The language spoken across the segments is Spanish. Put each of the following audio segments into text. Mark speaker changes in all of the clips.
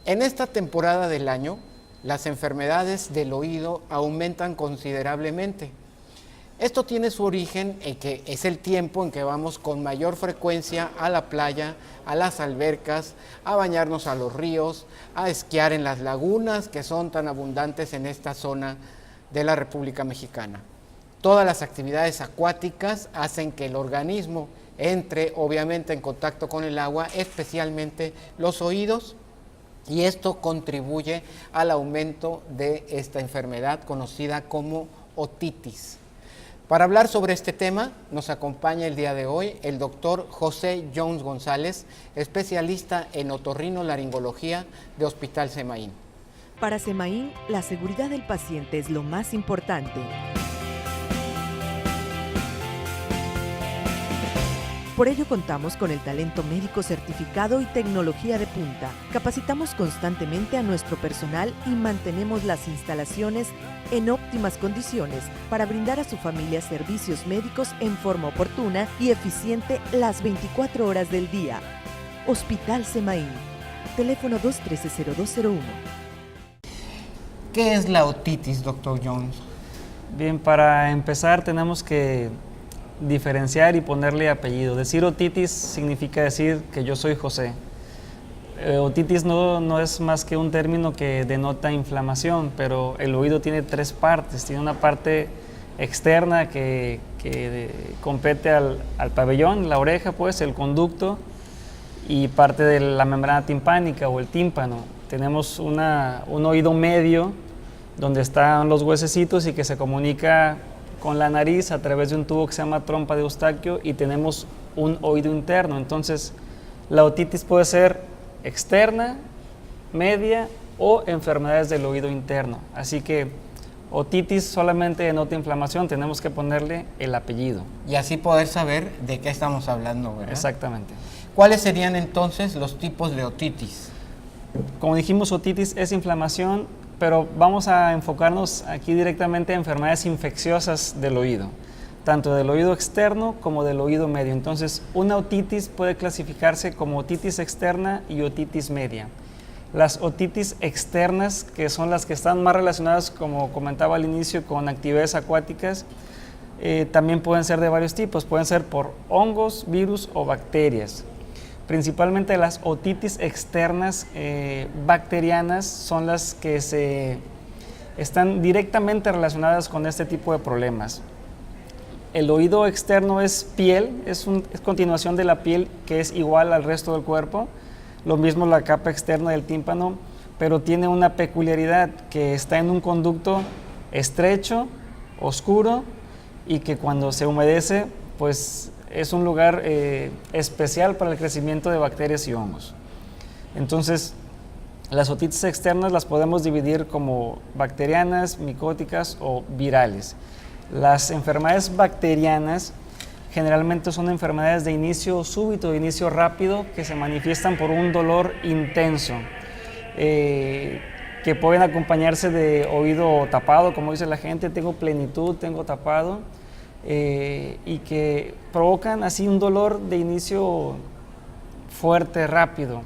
Speaker 1: En esta temporada del año, las enfermedades del oído aumentan considerablemente. Esto tiene su origen en que es el tiempo en que vamos con mayor frecuencia a la playa, a las albercas, a bañarnos a los ríos, a esquiar en las lagunas que son tan abundantes en esta zona de la República Mexicana. Todas las actividades acuáticas hacen que el organismo entre obviamente en contacto con el agua, especialmente los oídos, y esto contribuye al aumento de esta enfermedad conocida como otitis. Para hablar sobre este tema nos acompaña el día de hoy el doctor José Jones González, especialista en otorrinolaringología de Hospital Semaín.
Speaker 2: Para Semaín, la seguridad del paciente es lo más importante. Por ello contamos con el talento médico certificado y tecnología de punta. Capacitamos constantemente a nuestro personal y mantenemos las instalaciones en óptimas condiciones para brindar a su familia servicios médicos en forma oportuna y eficiente las 24 horas del día. Hospital Semaín. Teléfono 213-0201.
Speaker 1: ¿Qué es la otitis, doctor Jones?
Speaker 3: Bien, para empezar tenemos que diferenciar y ponerle apellido. Decir otitis significa decir que yo soy José. Otitis no es más que un término que denota inflamación, pero el oído tiene tres partes. Tiene una parte externa que compete al pabellón, la oreja, pues, el conducto, y parte de la membrana timpánica o el tímpano. Tenemos un oído medio donde están los huesecitos y que se comunica con la nariz a través de un tubo que se llama trompa de Eustaquio, y tenemos un oído interno. Entonces, la otitis puede ser externa, media o enfermedades del oído interno. Así que otitis solamente denota inflamación, tenemos que ponerle el apellido.
Speaker 1: Y así poder saber de qué estamos hablando, ¿verdad?
Speaker 3: Exactamente.
Speaker 1: ¿Cuáles serían entonces los tipos de otitis?
Speaker 3: Como dijimos, otitis es inflamación, pero vamos a enfocarnos aquí directamente en enfermedades infecciosas del oído, tanto del oído externo como del oído medio. Entonces, una otitis puede clasificarse como otitis externa y otitis media. Las otitis externas, que son las que están más relacionadas, como comentaba al inicio, con actividades acuáticas, también pueden ser de varios tipos. Pueden ser por hongos, virus o bacterias. Principalmente las otitis externas bacterianas son las que están directamente relacionadas con este tipo de problemas. El oído externo es piel, es continuación de la piel, que es igual al resto del cuerpo. Lo mismo la capa externa del tímpano, pero tiene una peculiaridad, que está en un conducto estrecho, oscuro, y que cuando se humedece, pues es un lugar especial para el crecimiento de bacterias y hongos. Entonces, las otitis externas las podemos dividir como bacterianas, micóticas o virales. Las enfermedades bacterianas generalmente son enfermedades de inicio súbito, de inicio rápido, que se manifiestan por un dolor intenso, que pueden acompañarse de oído tapado, como dice la gente, tengo plenitud, tengo tapado, y que provocan así un dolor de inicio fuerte, rápido.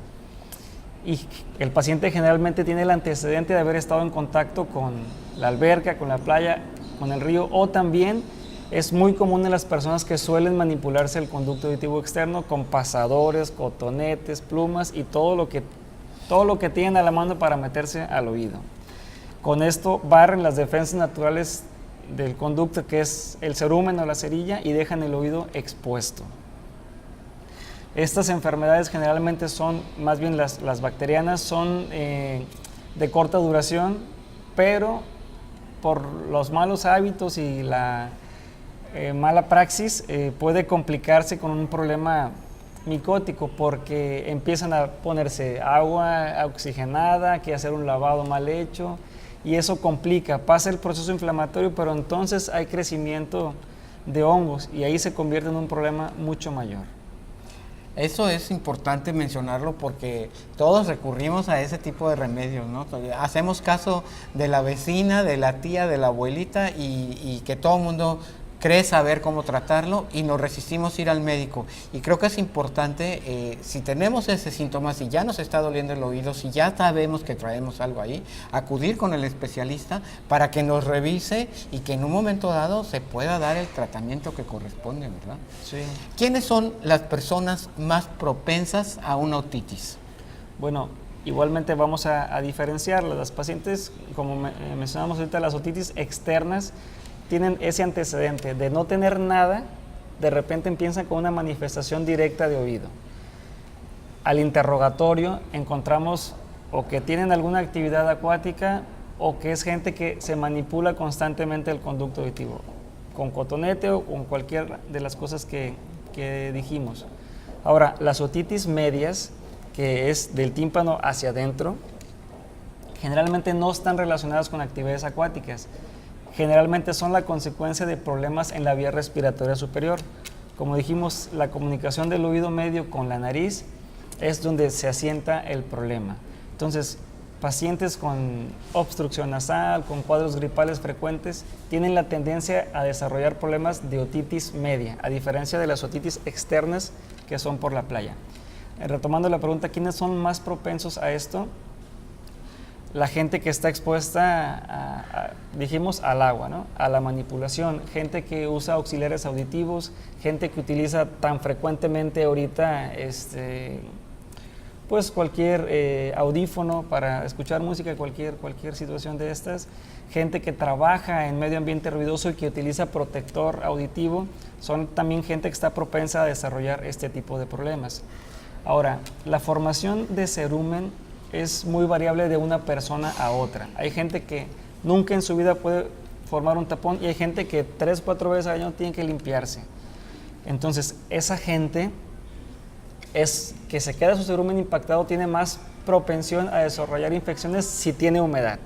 Speaker 3: Y el paciente generalmente tiene el antecedente de haber estado en contacto con la alberca, con la playa, con el río, o también es muy común en las personas que suelen manipularse el conducto auditivo externo con pasadores, cotonetes, plumas y todo lo que tienen a la mano para meterse al oído. Con esto barren las defensas naturales del conducto, que es el cerumen o la cerilla, y dejan el oído expuesto. Estas enfermedades generalmente son, más bien las bacterianas, son de corta duración, pero por los malos hábitos y la mala praxis puede complicarse con un problema micótico, porque empiezan a ponerse agua oxigenada, hay que hacer un lavado mal hecho, y eso complica, pasa el proceso inflamatorio, pero entonces hay crecimiento de hongos y ahí se convierte en un problema mucho mayor.
Speaker 1: Eso es importante mencionarlo porque todos recurrimos a ese tipo de remedios, ¿no? Hacemos caso de la vecina, de la tía, de la abuelita, y que todo el mundo cree saber cómo tratarlo y nos resistimos a ir al médico. Y creo que es importante, si tenemos ese síntoma, si ya nos está doliendo el oído, si ya sabemos que traemos algo ahí, acudir con el especialista para que nos revise y que en un momento dado se pueda dar el tratamiento que corresponde, ¿verdad?
Speaker 3: Sí.
Speaker 1: ¿Quiénes son las personas más propensas a una otitis?
Speaker 3: Bueno, igualmente vamos a diferenciarlas. Las pacientes, como mencionamos ahorita, las otitis externas tienen ese antecedente de no tener nada, de repente empiezan con una manifestación directa de oído. Al interrogatorio encontramos o que tienen alguna actividad acuática o que es gente que se manipula constantemente el conducto auditivo, con cotonete o con cualquier de las cosas que dijimos. Ahora, las otitis medias, que es del tímpano hacia adentro, generalmente no están relacionadas con actividades acuáticas. Generalmente son la consecuencia de problemas en la vía respiratoria superior. Como dijimos, la comunicación del oído medio con la nariz es donde se asienta el problema. Entonces, pacientes con obstrucción nasal, con cuadros gripales frecuentes, tienen la tendencia a desarrollar problemas de otitis media, a diferencia de las otitis externas que son por la playa. Retomando la pregunta, ¿quiénes son más propensos a esto? La gente que está expuesta, dijimos, al agua, ¿no? A la manipulación, gente que usa auxiliares auditivos, gente que utiliza tan frecuentemente ahorita pues cualquier audífono para escuchar música, cualquier situación de estas, gente que trabaja en medio ambiente ruidoso y que utiliza protector auditivo, son también gente que está propensa a desarrollar este tipo de problemas. Ahora, la formación de cerumen es muy variable de una persona a otra. Hay gente que nunca en su vida puede formar un tapón y hay gente que 3 o 4 veces al año tiene que limpiarse. Entonces, esa gente es que se queda su cerumen impactado, tiene más propensión a desarrollar infecciones si tiene humedad,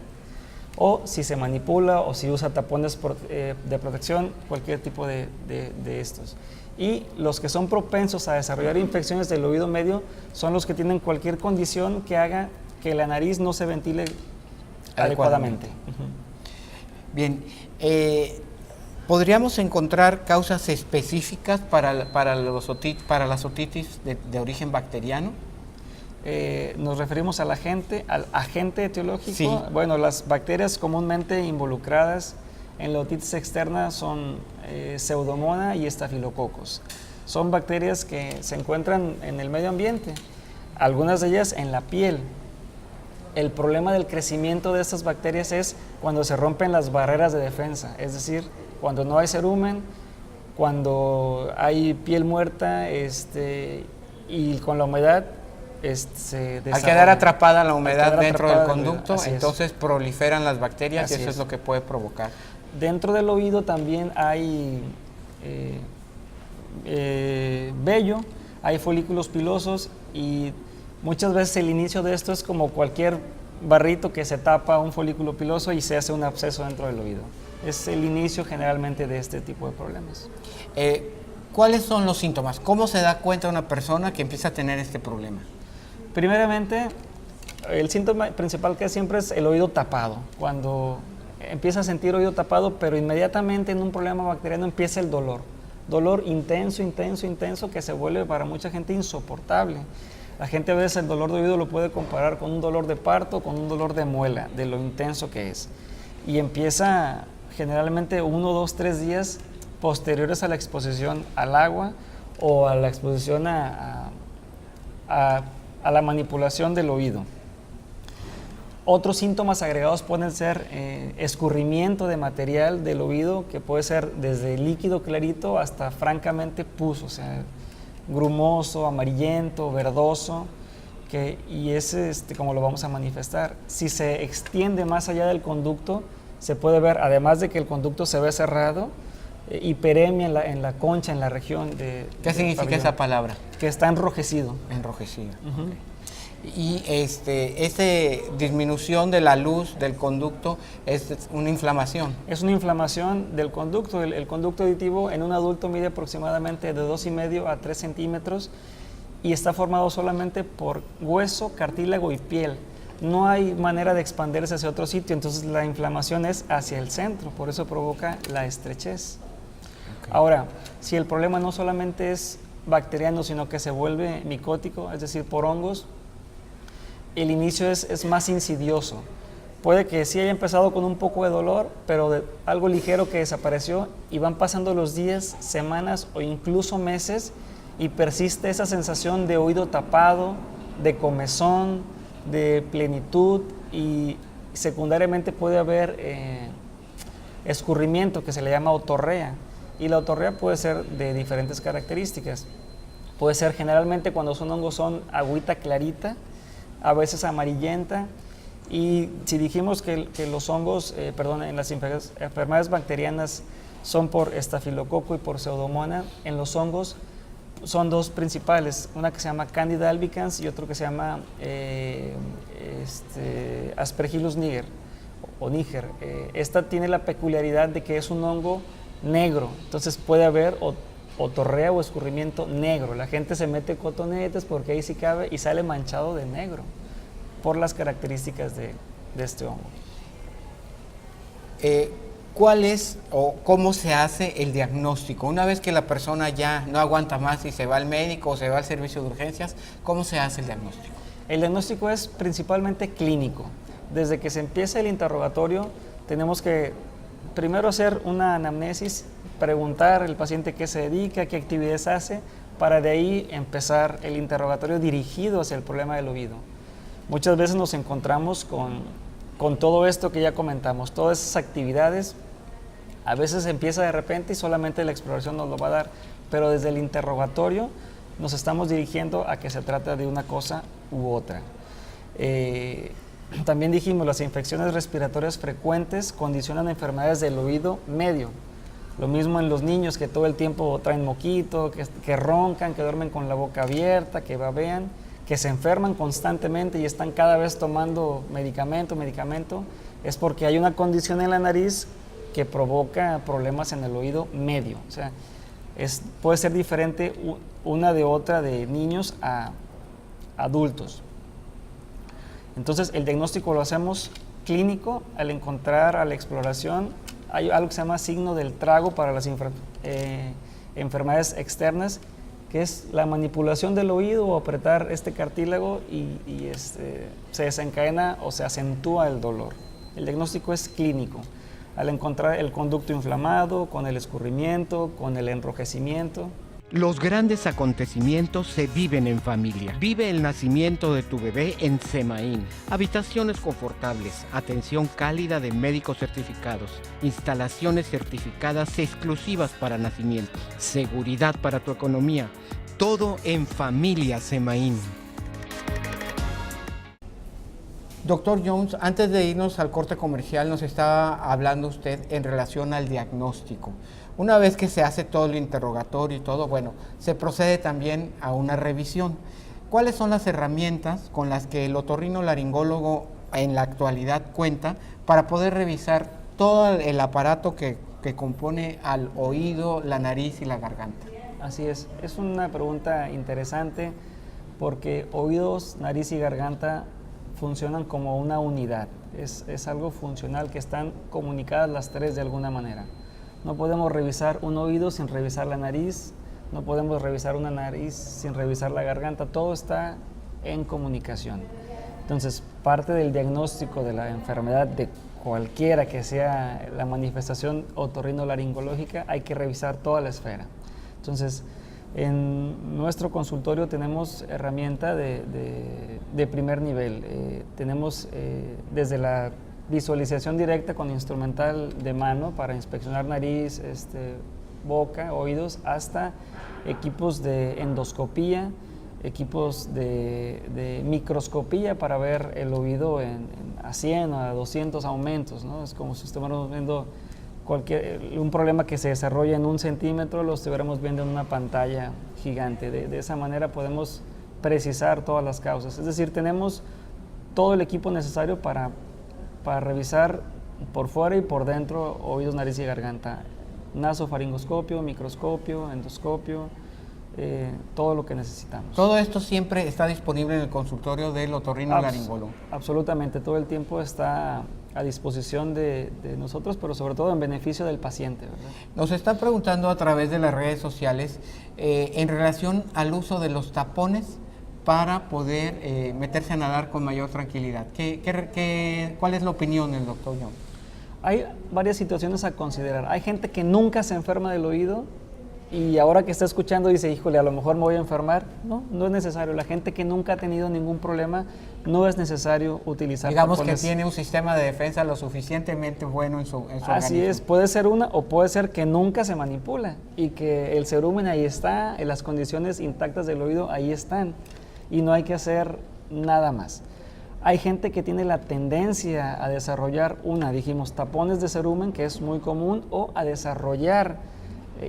Speaker 3: o si se manipula, o si usa tapones de protección, cualquier tipo de estos. Y los que son propensos a desarrollar infecciones del oído medio son los que tienen cualquier condición que haga que la nariz no se ventile adecuadamente.
Speaker 1: Bien, ¿podríamos encontrar causas específicas para las otitis de origen bacteriano?
Speaker 3: Nos referimos al agente etiológico.
Speaker 1: Sí.
Speaker 3: Bueno, las bacterias comúnmente involucradas en la otitis externa son Pseudomonas y Staphylococcus. Son bacterias que se encuentran en el medio ambiente, algunas de ellas en la piel. El problema del crecimiento de estas bacterias es cuando se rompen las barreras de defensa, es decir, cuando no hay cerumen, cuando hay piel muerta y con la humedad
Speaker 1: al quedar atrapada la humedad dentro del conducto,
Speaker 3: entonces
Speaker 1: entonces proliferan las bacterias y
Speaker 3: Así
Speaker 1: eso
Speaker 3: es
Speaker 1: es lo que puede provocar.
Speaker 3: Dentro del oído también hay vello, hay folículos pilosos y muchas veces el inicio de esto es como cualquier barrito que se tapa un folículo piloso y se hace un absceso dentro del oído. Es el inicio generalmente de este tipo de problemas.
Speaker 1: ¿Cuáles son los síntomas? ¿Cómo se da cuenta una persona que empieza a tener este problema?
Speaker 3: Primeramente, el síntoma principal que siempre es el oído tapado. Cuando empieza a sentir oído tapado, pero inmediatamente en un problema bacteriano empieza el dolor. Dolor intenso, intenso, intenso, que se vuelve para mucha gente insoportable. La gente a veces el dolor de oído lo puede comparar con un dolor de parto, con un dolor de muela, de lo intenso que es. Y empieza generalmente 1, 2, 3 días posteriores a la exposición al agua o a la exposición a la manipulación del oído. Otros síntomas agregados pueden ser escurrimiento de material del oído, que puede ser desde líquido clarito hasta francamente pus, o sea, grumoso, amarillento, verdoso, y es como lo vamos a manifestar. Si se extiende más allá del conducto, se puede ver, además de que el conducto se ve cerrado, hiperemia en la concha, en la región de...
Speaker 1: ¿Qué significa
Speaker 3: pabellón,
Speaker 1: esa palabra?
Speaker 3: Que está enrojecido.
Speaker 1: Enrojecido.
Speaker 3: Okay.
Speaker 1: Y esta disminución de la luz del conducto es una inflamación.
Speaker 3: Es una inflamación del conducto. El conducto auditivo en un adulto mide aproximadamente de 2,5 a 3 centímetros y está formado solamente por hueso, cartílago y piel. No hay manera de expandirse hacia otro sitio, entonces la inflamación es hacia el centro, por eso provoca la estrechez. Ahora, si el problema no solamente es bacteriano, sino que se vuelve micótico, es decir, por hongos, el inicio es más insidioso. Puede que sí haya empezado con un poco de dolor, pero de algo ligero que desapareció, y van pasando los días, semanas o incluso meses, y persiste esa sensación de oído tapado, de comezón, de plenitud, y secundariamente puede haber escurrimiento, que se le llama otorrea. Y la otorrea puede ser de diferentes características. Puede ser generalmente, cuando son hongos, son agüita clarita, a veces amarillenta. Y si dijimos que los hongos, en las enfermedades bacterianas son por estafilococo y por pseudomonas, en los hongos son dos principales, una que se llama Candida albicans y otro que se llama Aspergillus niger o Níger. Esta tiene la peculiaridad de que es un hongo negro, entonces puede haber otorrea o escurrimiento negro. La gente se mete cotonetes porque ahí sí cabe y sale manchado de negro por las características de este hongo.
Speaker 1: ¿Cuál es o cómo se hace el diagnóstico? Una vez que la persona ya no aguanta más y se va al médico o se va al servicio de urgencias, ¿cómo se hace el diagnóstico?
Speaker 3: El diagnóstico es principalmente clínico. Desde que se empieza el interrogatorio, tenemos que primero hacer una anamnesis, preguntar al paciente qué se dedica, qué actividades hace, para de ahí empezar el interrogatorio dirigido hacia el problema del oído. Muchas veces nos encontramos con todo esto que ya comentamos, todas esas actividades. A veces empieza de repente y solamente la exploración nos lo va a dar, pero desde el interrogatorio nos estamos dirigiendo a que se trata de una cosa u otra. También dijimos, las infecciones respiratorias frecuentes condicionan enfermedades del oído medio. Lo mismo en los niños, que todo el tiempo traen moquito, que roncan, que duermen con la boca abierta, que babean, que se enferman constantemente y están cada vez tomando medicamento, es porque hay una condición en la nariz que provoca problemas en el oído medio. O sea, puede ser diferente una de otra de niños a adultos. Entonces, el diagnóstico lo hacemos clínico al encontrar a la exploración. Hay algo que se llama signo del trago para las enfermedades externas, que es la manipulación del oído o apretar este cartílago y se desencadena o se acentúa el dolor. El diagnóstico es clínico. Al encontrar el conducto inflamado, con el escurrimiento, con el enrojecimiento.
Speaker 1: Los grandes acontecimientos se viven en familia. Vive el nacimiento de tu bebé en Semaín. Habitaciones confortables, atención cálida de médicos certificados, instalaciones certificadas exclusivas para nacimientos, seguridad para tu economía. Todo en familia Semaín. Doctor Jones, antes de irnos al corte comercial, nos estaba hablando usted en relación al diagnóstico. Una vez que se hace todo el interrogatorio y todo, bueno, se procede también a una revisión. ¿Cuáles son las herramientas con las que el otorrinolaringólogo en la actualidad cuenta para poder revisar todo el aparato que compone al oído, la nariz y la garganta?
Speaker 3: Así es una pregunta interesante porque oídos, nariz y garganta funcionan como una unidad. Es algo funcional, que están comunicadas las tres de alguna manera. No podemos revisar un oído sin revisar la nariz, no podemos revisar una nariz sin revisar la garganta, todo está en comunicación. Entonces, parte del diagnóstico de la enfermedad de cualquiera que sea la manifestación otorrinolaringológica, hay que revisar toda la esfera. Entonces, en nuestro consultorio tenemos herramienta de primer nivel. Tenemos desde la visualización directa con instrumental de mano para inspeccionar nariz, boca, oídos, hasta equipos de endoscopía, equipos de microscopía para ver el oído a 100 o a 200 aumentos, ¿no? Es como si estuviéramos viendo un problema que se desarrolla en 1 centímetro, lo estuviéramos viendo en una pantalla gigante. De esa manera podemos precisar todas las causas. Es decir, tenemos todo el equipo necesario para revisar por fuera y por dentro oídos, nariz y garganta. Nasofaringoscopio, microscopio, endoscopio, todo lo que necesitamos.
Speaker 1: Todo esto siempre está disponible en el consultorio del otorrinolaringólogo.
Speaker 3: Absolutamente, todo el tiempo está a disposición de nosotros, pero sobre todo en beneficio del paciente, ¿verdad?
Speaker 1: Nos están preguntando a través de las redes sociales en relación al uso de los tapones para poder meterse a nadar con mayor tranquilidad. ¿Cuál es la opinión del doctor Young?
Speaker 3: Hay varias situaciones a considerar. Hay gente que nunca se enferma del oído y ahora que está escuchando dice, híjole, a lo mejor me voy a enfermar. No, no es necesario. La gente que nunca ha tenido ningún problema, no es necesario utilizar
Speaker 1: Digamos
Speaker 3: tapones.
Speaker 1: que tiene un sistema de defensa lo suficientemente bueno en su organismo.
Speaker 3: Así es, puede ser una o puede ser que nunca se manipula y que el cerumen ahí está, en las condiciones intactas del oído ahí están y no hay que hacer nada más. Hay gente que tiene la tendencia a desarrollar dijimos, tapones de cerumen, que es muy común, o a desarrollar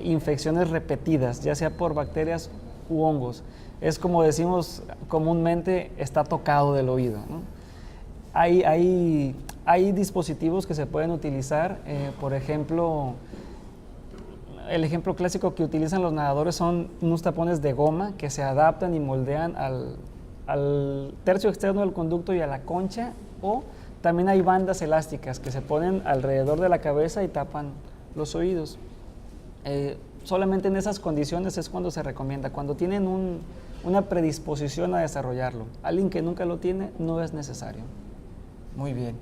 Speaker 3: infecciones repetidas, ya sea por bacterias u hongos. Es como decimos comúnmente, está tocado del oído, ¿no? Hay dispositivos que se pueden utilizar, por ejemplo, el ejemplo clásico que utilizan los nadadores son unos tapones de goma que se adaptan y moldean al tercio externo del conducto y a la concha, o también hay bandas elásticas que se ponen alrededor de la cabeza y tapan los oídos. Solamente en esas condiciones es cuando se recomienda, cuando tienen una predisposición a desarrollarlo. Alguien que nunca lo tiene, no es necesario.
Speaker 1: Muy bien.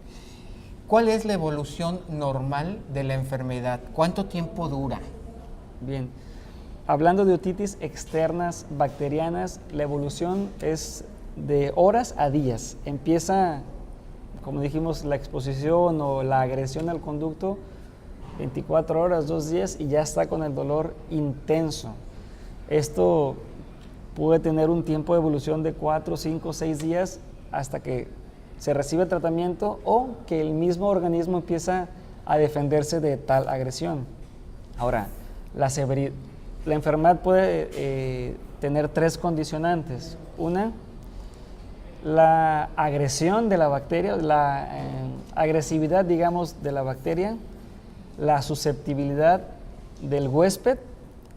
Speaker 1: ¿Cuál es la evolución normal de la enfermedad? ¿Cuánto tiempo dura?
Speaker 3: Bien, hablando de otitis externas bacterianas, la evolución es de horas a días. Empieza, como dijimos, la exposición o la agresión al conducto, 24 horas, 2 días y ya está con el dolor intenso. Esto puede tener un tiempo de evolución de 4, 5, 6 días hasta que se recibe tratamiento o que el mismo organismo empieza a defenderse de tal agresión. Ahora, la enfermedad puede tener 3 condicionantes. Una, la agresión de la bacteria, la agresividad, digamos, de la bacteria, la susceptibilidad del huésped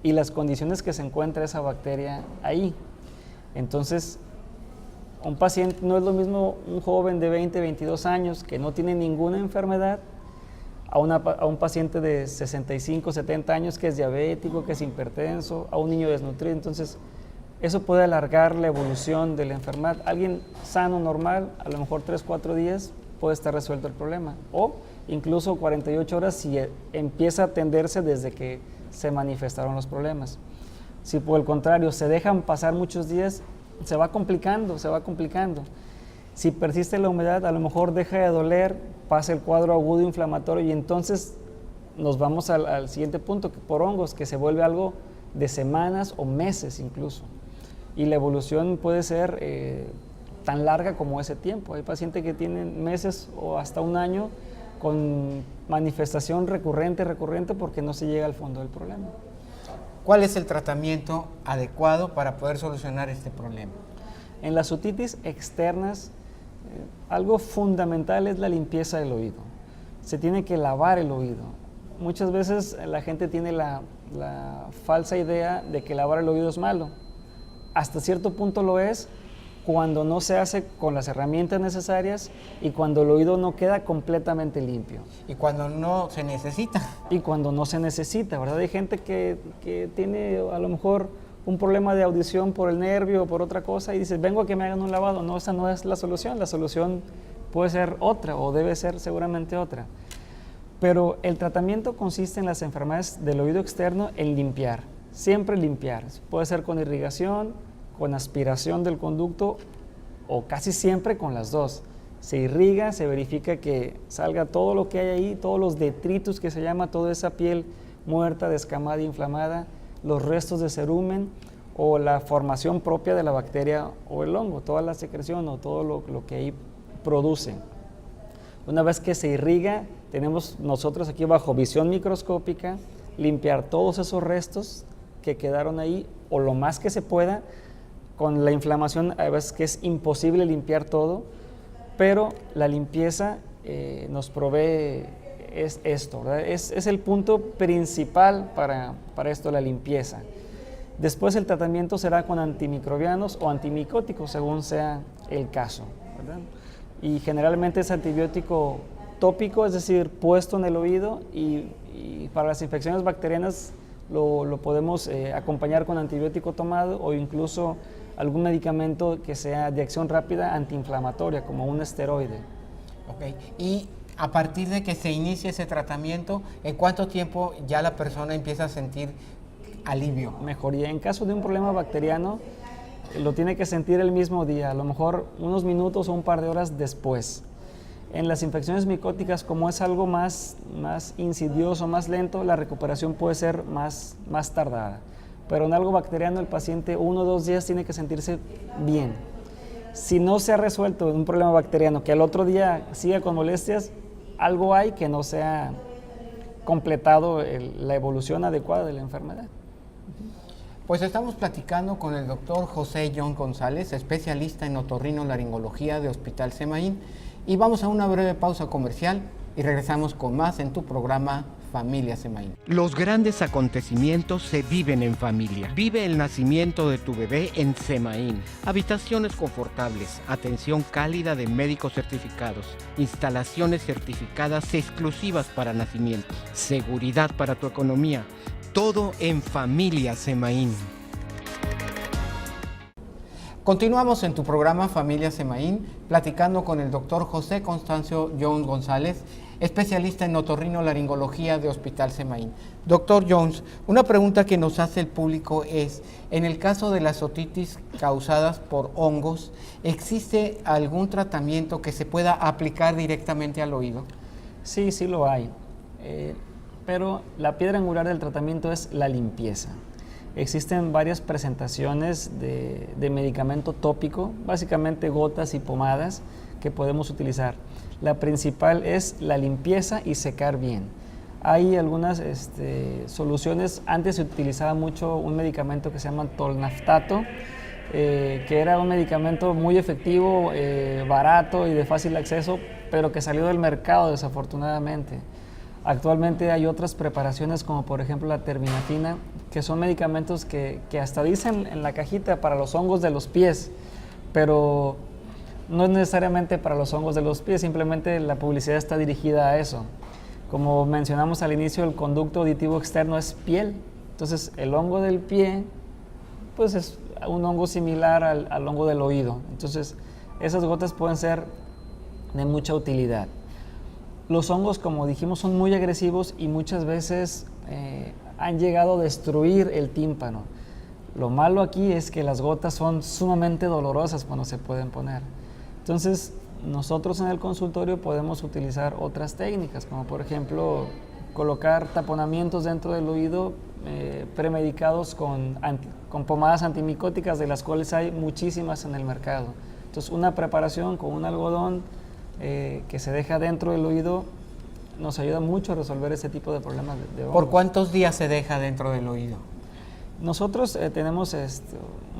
Speaker 3: y las condiciones que se encuentra esa bacteria ahí. Entonces, un paciente no es lo mismo un joven de 20, 22 años que no tiene ninguna enfermedad a un paciente de 65, 70 años que es diabético, que es hipertenso, a un niño desnutrido. Entonces, eso puede alargar la evolución de la enfermedad. Alguien sano, normal, a lo mejor 3, 4 días puede estar resuelto el problema. O incluso 48 horas si empieza a atenderse desde que se manifestaron los problemas. Si por el contrario se dejan pasar muchos días, se va complicando, se va complicando. Si persiste la humedad, a lo mejor deja de doler, pasa el cuadro agudo inflamatorio y entonces nos vamos al siguiente punto, que por hongos, que se vuelve algo de semanas o meses incluso. Y la evolución puede ser tan larga como ese tiempo. Hay pacientes que tienen meses o hasta un año con manifestación recurrente porque no se llega al fondo del problema.
Speaker 1: ¿Cuál es el tratamiento adecuado para poder solucionar este problema?
Speaker 3: En las otitis externas, algo fundamental es la limpieza del oído. Se tiene que lavar el oído. Muchas veces la gente tiene la falsa idea de que lavar el oído es malo. Hasta cierto punto lo es cuando no se hace con las herramientas necesarias y cuando el oído no queda completamente limpio.
Speaker 1: Y cuando no se necesita.
Speaker 3: Y cuando no se necesita, ¿verdad? Hay gente que tiene a lo mejor un problema de audición por el nervio o por otra cosa y dice, vengo a que me hagan un lavado. No, esa no es la solución puede ser otra o debe ser seguramente otra. Pero el tratamiento consiste en las enfermedades del oído externo en limpiar, siempre limpiar. Puede ser con irrigación, con aspiración del conducto o casi siempre con las dos. Se irriga, se verifica que salga todo lo que hay ahí, todos los detritus que se llama, toda esa piel muerta, descamada, inflamada, los restos de cerumen o la formación propia de la bacteria o el hongo, toda la secreción o todo lo que ahí produce. Una vez que se irriga, tenemos nosotros aquí bajo visión microscópica limpiar todos esos restos que quedaron ahí o lo más que se pueda. Con la inflamación a veces que es imposible limpiar todo, pero la limpieza nos provee esto, ¿verdad? Es el punto principal para esto, la limpieza. Después el tratamiento será con antimicrobianos o antimicóticos, según sea el caso, ¿verdad? Y generalmente es antibiótico tópico, es decir, puesto en el oído, y para las infecciones bacterianas lo podemos acompañar con antibiótico tomado o incluso algún medicamento que sea de acción rápida antiinflamatoria, como un esteroide.
Speaker 1: Ok, y a partir de que se inicie ese tratamiento, ¿en cuánto tiempo ya la persona empieza a sentir alivio?
Speaker 3: Mejoría. En caso de un problema bacteriano, lo tiene que sentir el mismo día, a lo mejor unos minutos o un par de horas después. En las infecciones micóticas, como es algo más insidioso, más lento, la recuperación puede ser más tardada. Pero en algo bacteriano, el paciente 1 o 2 días tiene que sentirse bien. Si no se ha resuelto un problema bacteriano, que al otro día siga con molestias, algo hay que no se ha completado la evolución adecuada de la enfermedad.
Speaker 1: Pues estamos platicando con el doctor José John González, especialista en otorrinolaringología de Hospital Semaín, y vamos a una breve pausa comercial y regresamos con más en tu programa Familia Semaín. Los grandes acontecimientos se viven en familia. Vive el nacimiento de tu bebé en Semaín. Habitaciones confortables, atención cálida de médicos certificados, instalaciones certificadas exclusivas para nacimientos, seguridad para tu economía. Todo en Familia Semaín. Continuamos en tu programa Familia Semaín, platicando con el doctor José Constancio Jones González, especialista en otorrinolaringología de Hospital Semaín. Doctor Jones, una pregunta que nos hace el público es, en el caso de las otitis causadas por hongos, ¿existe algún tratamiento que se pueda aplicar directamente al oído?
Speaker 3: Sí, sí lo hay, pero la piedra angular del tratamiento es la limpieza. Existen varias presentaciones de medicamento tópico, básicamente gotas y pomadas que podemos utilizar. La principal es la limpieza y secar bien. Hay algunas soluciones. Antes se utilizaba mucho un medicamento que se llama tolnaftato, que era un medicamento muy efectivo, barato y de fácil acceso, pero que salió del mercado desafortunadamente. Actualmente hay otras preparaciones como por ejemplo la terbinafina, que son medicamentos que hasta dicen en la cajita para los hongos de los pies, pero no es necesariamente para los hongos de los pies, simplemente la publicidad está dirigida a eso. Como mencionamos al inicio, el conducto auditivo externo es piel, entonces el hongo del pie pues es un hongo similar al hongo del oído, entonces esas gotas pueden ser de mucha utilidad. Los hongos, como dijimos, son muy agresivos y muchas veces han llegado a destruir el tímpano. Lo malo aquí es que las gotas son sumamente dolorosas cuando se pueden poner. Entonces, nosotros en el consultorio podemos utilizar otras técnicas, como por ejemplo, colocar taponamientos dentro del oído premedicados con pomadas antimicóticas, de las cuales hay muchísimas en el mercado. Entonces, una preparación con un algodón que se deja dentro del oído nos ayuda mucho a resolver ese tipo de problemas de hongos.
Speaker 1: ¿Por cuántos días se deja dentro del oído?
Speaker 3: Nosotros tenemos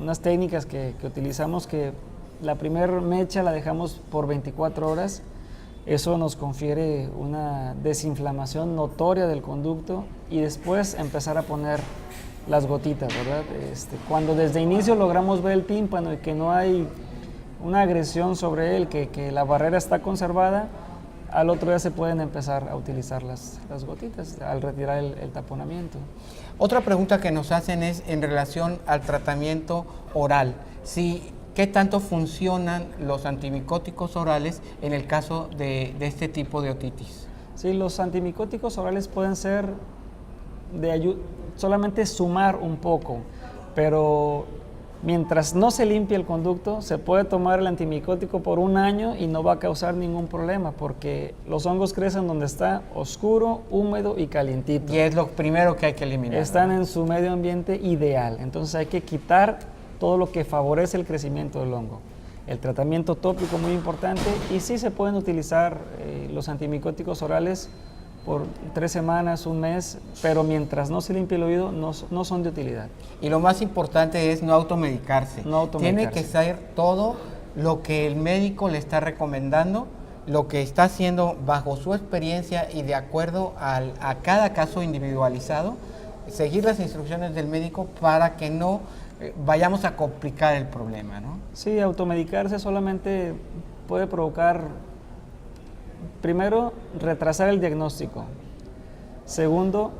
Speaker 3: unas técnicas que utilizamos, que la primer mecha la dejamos por 24 horas. Eso nos confiere una desinflamación notoria del conducto y después empezar a poner las gotitas, ¿verdad? Cuando desde inicio logramos ver el tímpano y que no hay una agresión sobre él, que la barrera está conservada, al otro día se pueden empezar a utilizar las gotitas al retirar el taponamiento.
Speaker 1: Otra pregunta que nos hacen es en relación al tratamiento oral. ¿Qué tanto funcionan los antimicóticos orales en el caso de este tipo de otitis?
Speaker 3: Sí, los antimicóticos orales pueden ser solamente sumar un poco, pero mientras no se limpie el conducto, se puede tomar el antimicótico por 1 año y no va a causar ningún problema, porque los hongos crecen donde está oscuro, húmedo y calientito.
Speaker 1: Y es lo primero que hay que eliminar.
Speaker 3: Están en su medio ambiente ideal, entonces hay que quitar todo lo que favorece el crecimiento del hongo. El tratamiento tópico muy importante, y sí se pueden utilizar los antimicóticos orales por 3 semanas, 1 mes, pero mientras no se limpie el oído no son de utilidad.
Speaker 1: Y lo más importante es no automedicarse. Tiene que ser todo lo que el médico le está recomendando, lo que está haciendo bajo su experiencia y de acuerdo a cada caso individualizado, seguir las instrucciones del médico para que no vayamos a complicar el problema, ¿no?
Speaker 3: Sí, automedicarse solamente puede provocar primero, retrasar el diagnóstico. Segundo,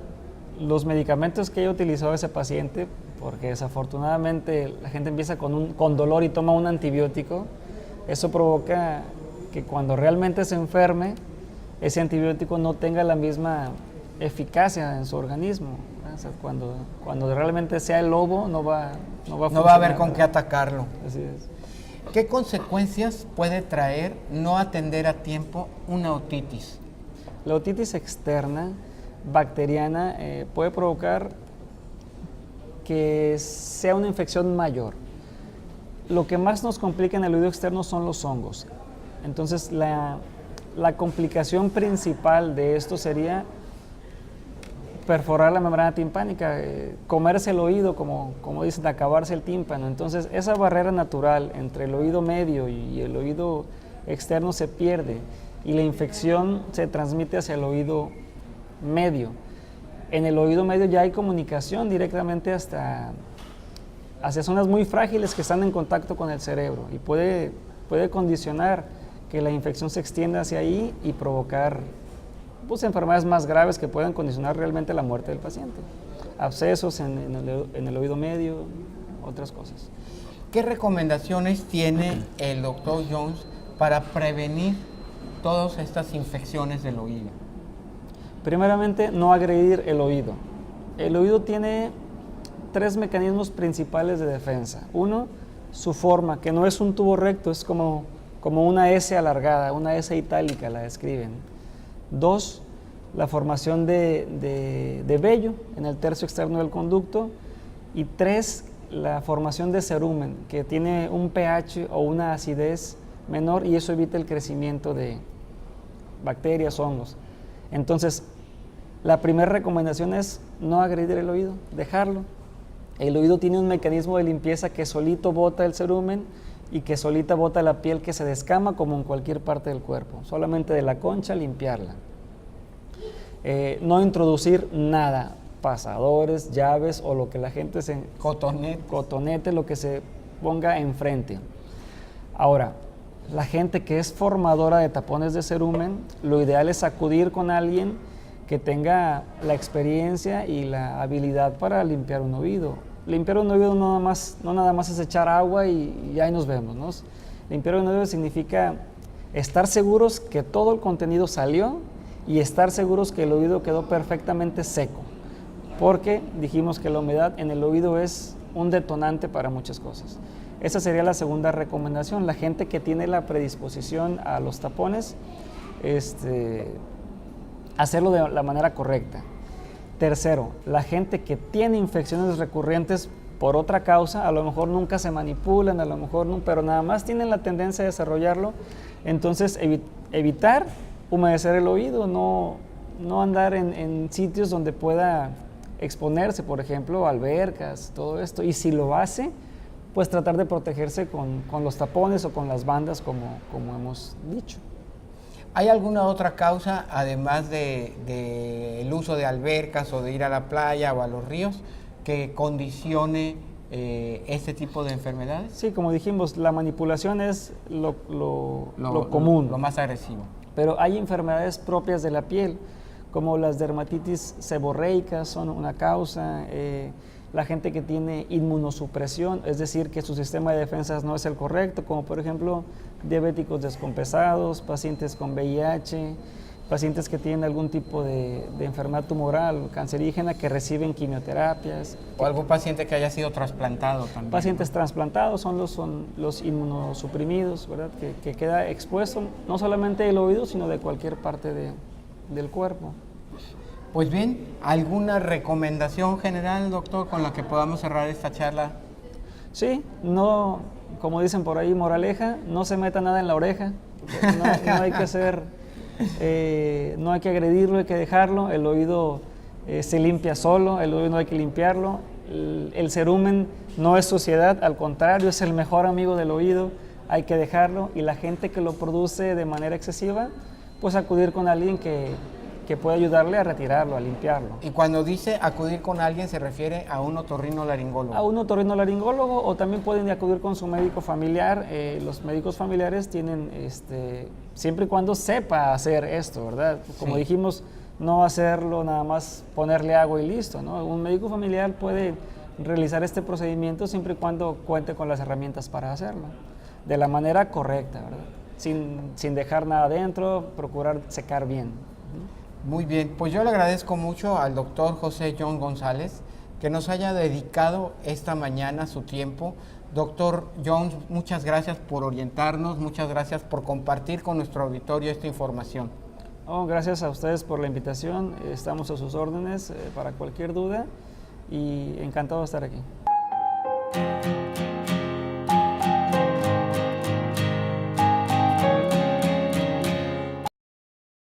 Speaker 3: los medicamentos que haya utilizado ese paciente, porque desafortunadamente la gente empieza con dolor y toma un antibiótico, eso provoca que cuando realmente se enferme, ese antibiótico no tenga la misma eficacia en su organismo. O sea, cuando realmente sea el lobo, no va
Speaker 1: a haber con qué atacarlo.
Speaker 3: Así es.
Speaker 1: ¿Qué consecuencias puede traer no atender a tiempo una otitis?
Speaker 3: La otitis externa, bacteriana, puede provocar que sea una infección mayor. Lo que más nos complica en el oído externo son los hongos. Entonces, la complicación principal de esto sería perforar la membrana timpánica, comerse el oído, como dicen, acabarse el tímpano. Entonces, esa barrera natural entre el oído medio y el oído externo se pierde y la infección se transmite hacia el oído medio. En el oído medio ya hay comunicación directamente hacia zonas muy frágiles que están en contacto con el cerebro y puede condicionar que la infección se extienda hacia ahí y provocar enfermedades más graves que puedan condicionar realmente la muerte del paciente. Abscesos en el oído medio, otras cosas.
Speaker 1: ¿Qué recomendaciones tiene el doctor Jones para prevenir todas estas infecciones del oído?
Speaker 3: Primeramente, no agredir el oído. El oído tiene 3 mecanismos principales de defensa. Uno, su forma, que no es un tubo recto, es como una S alargada, una S itálica la describen. 2, la formación de vello en el tercio externo del conducto. Y 3, la formación de cerumen, que tiene un pH o una acidez menor y eso evita el crecimiento de bacterias, hongos. Entonces, la primera recomendación es no agredir el oído, dejarlo. El oído tiene un mecanismo de limpieza que solito bota el cerumen y que solita bota la piel que se descama como en cualquier parte del cuerpo. Solamente de la concha limpiarla. No introducir nada, pasadores, llaves o lo que la gente cotonete, lo que se ponga enfrente. Ahora, la gente que es formadora de tapones de cerumen, lo ideal es acudir con alguien que tenga la experiencia y la habilidad para limpiar un oído. Limpiar un oído no nada más es echar agua y ahí nos vemos, ¿no? Limpiar un oído significa estar seguros que todo el contenido salió y estar seguros que el oído quedó perfectamente seco, porque dijimos que la humedad en el oído es un detonante para muchas cosas. Esa sería la segunda recomendación. La gente que tiene la predisposición a los tapones, hacerlo de la manera correcta. Tercero, la gente que tiene infecciones recurrentes por otra causa, a lo mejor nunca se manipulan, a lo mejor no, pero nada más tienen la tendencia a desarrollarlo, entonces evitar humedecer el oído, no andar en sitios donde pueda exponerse, por ejemplo, albercas, todo esto, y si lo hace, pues tratar de protegerse con los tapones o con las bandas, como hemos dicho.
Speaker 1: ¿Hay alguna otra causa, además del uso de albercas o de ir a la playa o a los ríos, que condicione este tipo de enfermedades?
Speaker 3: Sí, como dijimos, la manipulación es lo común.
Speaker 1: Lo más agresivo.
Speaker 3: Pero hay enfermedades propias de la piel, como las dermatitis seborreicas son una causa, la gente que tiene inmunosupresión, es decir, que su sistema de defensas no es el correcto, como por ejemplo diabéticos descompensados, pacientes con VIH, pacientes que tienen algún tipo de enfermedad tumoral, cancerígena, que reciben quimioterapias.
Speaker 1: O algún paciente que haya sido trasplantado también.
Speaker 3: Pacientes trasplantados son los inmunosuprimidos, ¿verdad? Que queda expuesto no solamente del oído, sino de cualquier parte del cuerpo.
Speaker 1: Pues bien, ¿alguna recomendación general, doctor, con la que podamos cerrar esta charla?
Speaker 3: Sí, no, como dicen por ahí, moraleja, no se meta nada en la oreja, no hay que hacer, no hay que agredirlo, hay que dejarlo, el oído se limpia solo, el oído no hay que limpiarlo, el cerumen no es suciedad, al contrario, es el mejor amigo del oído, hay que dejarlo, y la gente que lo produce de manera excesiva, pues acudir con alguien que puede ayudarle a retirarlo, a limpiarlo.
Speaker 1: Y cuando dice acudir con alguien, se refiere a un otorrinolaringólogo.
Speaker 3: A un otorrinolaringólogo, o también pueden acudir con su médico familiar. Los médicos familiares tienen siempre y cuando sepa hacer esto, ¿verdad? Como
Speaker 1: Sí.
Speaker 3: dijimos, no hacerlo nada más ponerle agua y listo, ¿no? Un médico familiar puede realizar este procedimiento siempre y cuando cuente con las herramientas para hacerlo, de la manera correcta, ¿verdad? Sin dejar nada dentro, procurar secar bien.
Speaker 1: Muy bien, pues yo le agradezco mucho al doctor José John González que nos haya dedicado esta mañana su tiempo. Doctor Jones, muchas gracias por orientarnos, muchas gracias por compartir con nuestro auditorio esta información.
Speaker 3: Oh, gracias a ustedes por la invitación, estamos a sus órdenes para cualquier duda y encantado de estar aquí.